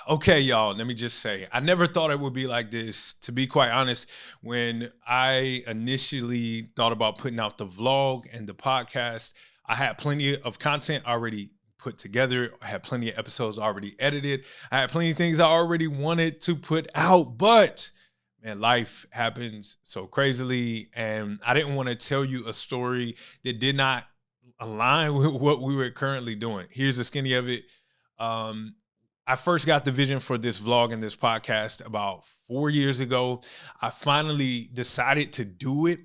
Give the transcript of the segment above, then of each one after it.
Okay, y'all, let me just say, I never thought it would be like this. To be quite honest, when I initially thought about putting out the vlog and the podcast, I had plenty of content already put together. I had plenty of episodes already edited. I had plenty of things I already wanted to put out, but man, life happens so crazily. And I didn't want to tell you a story that did not align with what we were currently doing. Here's the skinny of it. Um, I first got the vision for this vlog and this podcast about 4 years ago. I finally decided to do it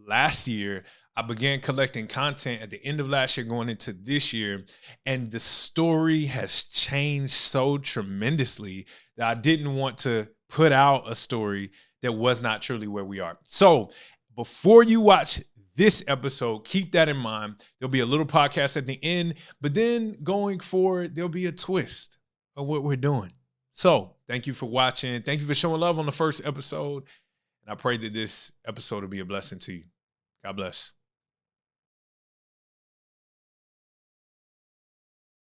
last year. I began collecting content at the end of last year going into this year, and the story has changed so tremendously that I didn't want to put out a story that was not truly where we are. So before you watch this episode, keep that in mind. There'll be a little podcast at the end, but then going forward, there'll be a twist of what we're doing. So thank you for watching. Thank you for showing love on the first episode. And I pray that this episode will be a blessing to you. God bless.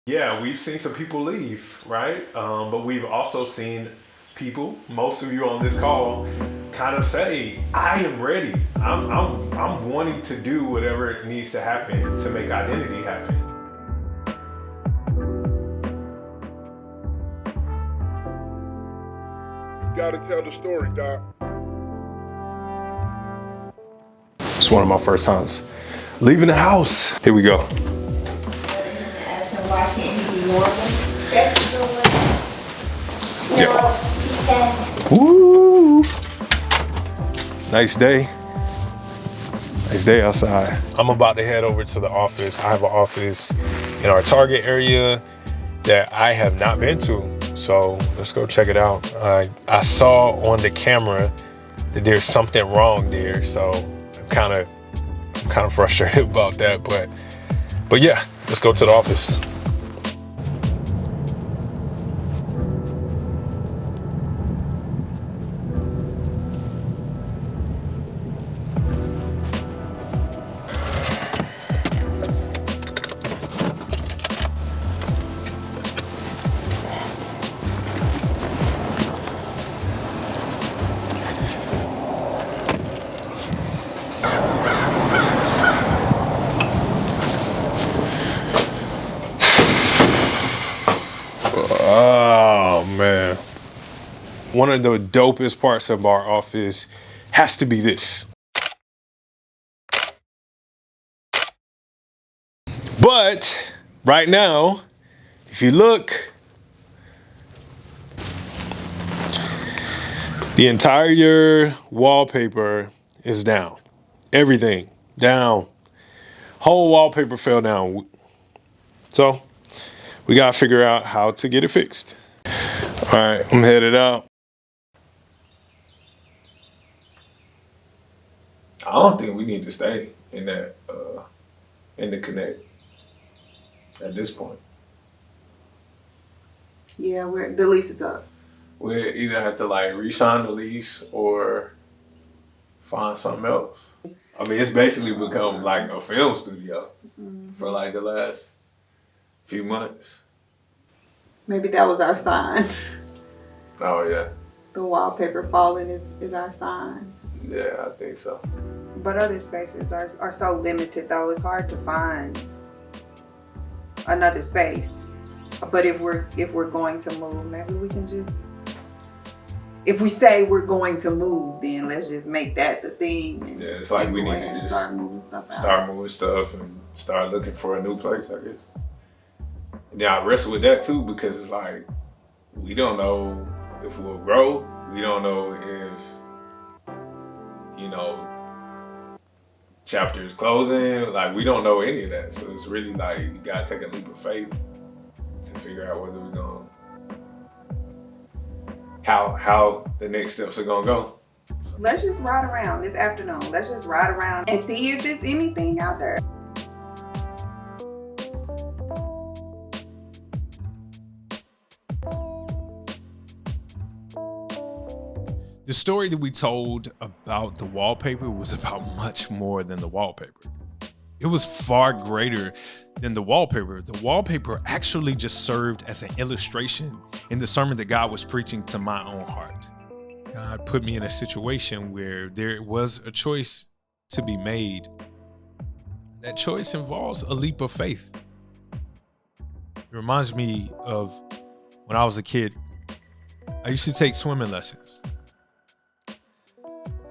Yeah, we've seen some people leave, right? But we've also seen people, most of you on this call, kind of say, I am ready. I'm wanting to do whatever needs to happen to make identity happen. Gotta tell the story, Doc. It's one of my first times leaving the house. Here we go. Ask him why can't he be normal? Jessica was. Yeah. No, he said. Woo! Nice day. Nice day outside. I'm about to head over to the office. I have an office in our Target area that I have not been to. So let's go check it out. I saw on the camera that there's something wrong there. So I'm kind of frustrated about that. But yeah, let's go to the office. Oh man. One of the dopest parts of our office has to be this. But right now, if you look, the entire wallpaper is down. Everything down. Whole wallpaper fell down. So we gotta figure out how to get it fixed. All right, I'm headed out. I don't think we need to stay in that, in the Connect at this point. Yeah, the lease is up. We either have to like re-sign the lease or find something else. I mean, it's basically become like a film studio for like the last few months. Maybe that was our sign. Oh yeah. The wallpaper falling is our sign. Yeah, I think so. But other spaces are so limited though, it's hard to find another space. But if we're going to move, maybe we can just, if we say we're going to move, then let's just make that the thing. And, yeah, it's like we need to just start moving stuff out. Start moving stuff and start looking for a new place, I guess. And then I wrestle with that too because it's like, we don't know if we'll grow. We don't know if, chapter is closing. Like, we don't know any of that. So it's really like, you gotta take a leap of faith to figure out whether we're going, how the next steps are gonna go. So. Let's just ride around this afternoon. Let's just ride around and see if there's anything out there. The story that we told about the wallpaper was about much more than the wallpaper. It was far greater than the wallpaper. The wallpaper actually just served as an illustration in the sermon that God was preaching to my own heart. God put me in a situation where there was a choice to be made. That choice involves a leap of faith. It reminds me of when I was a kid. I used to take swimming lessons.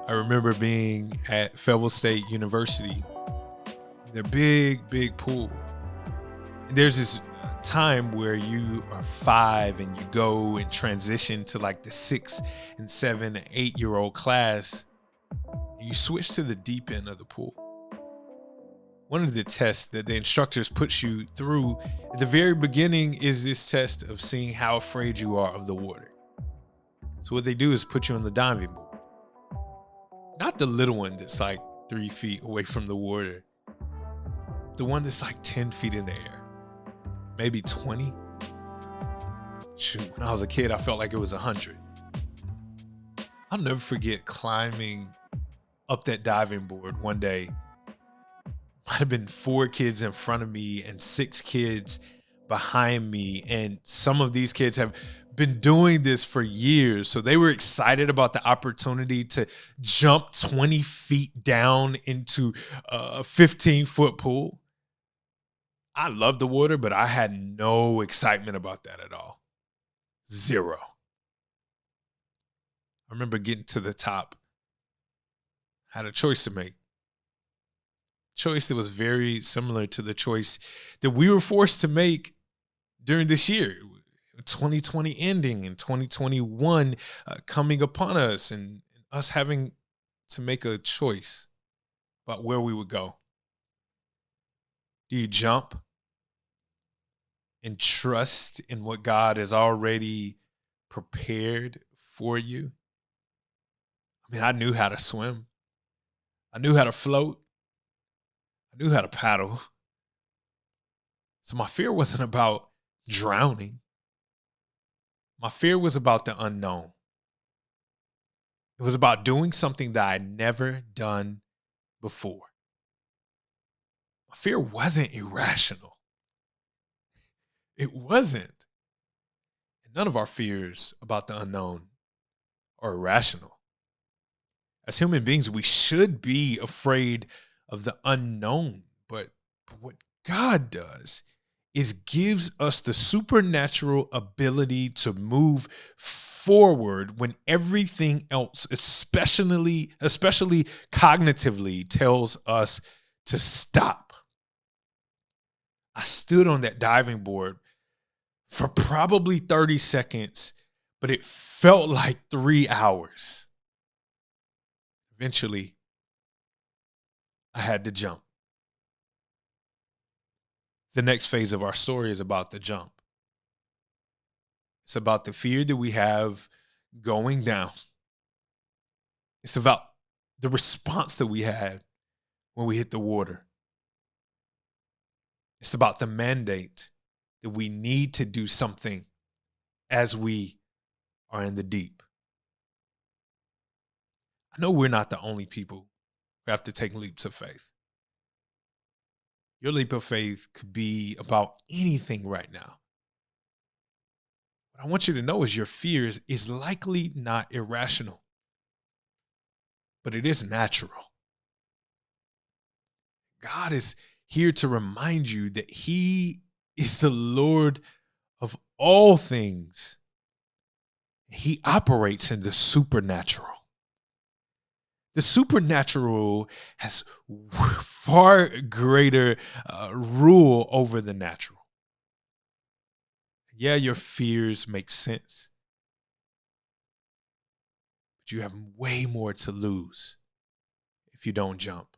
I remember being at Fayetteville State University, their big pool. And there's this time where you are 5 and you go and transition to like the 6 and 7 and 8-year-old class. And you switch to the deep end of the pool. One of the tests that the instructors put you through at the very beginning is this test of seeing how afraid you are of the water. So what they do is put you on the diving board. Not the little one that's like 3 feet away from the water. The one that's like 10 feet in the air. Maybe 20. Shoot, when I was a kid, I felt like it was 100. I'll never forget climbing up that diving board one day. Might have been 4 kids in front of me and 6 kids behind me. And some of these kids have been doing this for years. So they were excited about the opportunity to jump 20 feet down into a 15-foot pool. I love the water, but I had no excitement about that at all. Zero. I remember getting to the top. I had a choice to make. Choice that was very similar to the choice that we were forced to make during this year. 2020 ending and 2021 coming upon us, and us having to make a choice about where we would go. Do you jump and trust in what God has already prepared for you? I mean, I knew how to swim. I knew how to float. I knew how to paddle. So my fear wasn't about drowning. My fear was about the unknown. It was about doing something that I'd never done before. My fear wasn't irrational. It wasn't. And none of our fears about the unknown are irrational. As human beings, we should be afraid of the unknown. But what God does is gives us the supernatural ability to move forward when everything else, especially cognitively, tells us to stop. I stood on that diving board for probably 30 seconds, but it felt like 3 hours. Eventually, I had to jump. The next phase of our story is about the jump. It's about the fear that we have going down. It's about the response that we had when we hit the water. It's about the mandate that we need to do something as we are in the deep. I know we're not the only people who have to take leaps of faith. Your leap of faith could be about anything right now. What I want you to know is your fears is likely not irrational, but it is natural. God is here to remind you that He is the Lord of all things. He operates in the supernatural. The supernatural has far greater rule over the natural. Yeah, your fears make sense, but you have way more to lose if you don't jump.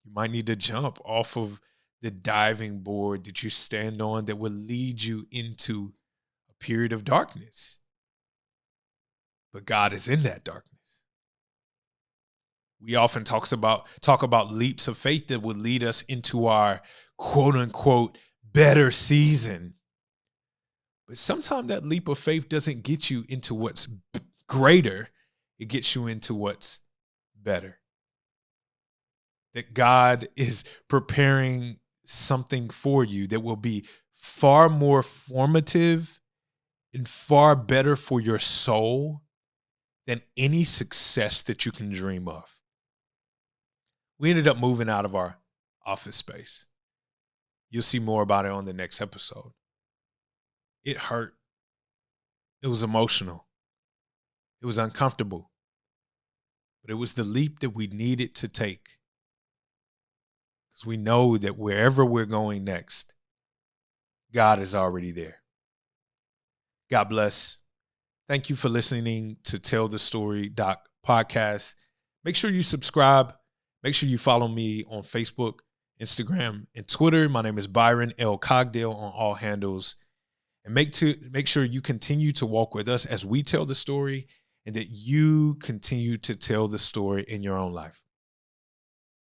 You might need to jump off of the diving board that you stand on that will lead you into a period of darkness. But God is in that darkness. We often talk about leaps of faith that would lead us into our quote unquote better season. But sometimes that leap of faith doesn't get you into what's greater. It gets you into what's better. that God is preparing something for you that will be far more formative and far better for your soul than any success that you can dream of. We ended up moving out of our office space. You'll see more about it on the next episode. It hurt. It was emotional. It was uncomfortable. But it was the leap that we needed to take. Because we know that wherever we're going next, God is already there. God bless. Thank you for listening to Tell the Story Doc podcast. Make sure you subscribe. Make sure you follow me on Facebook, Instagram, and Twitter. My name is Byron L. Cogdale on all handles. And make sure you continue to walk with us as we tell the story and that you continue to tell the story in your own life.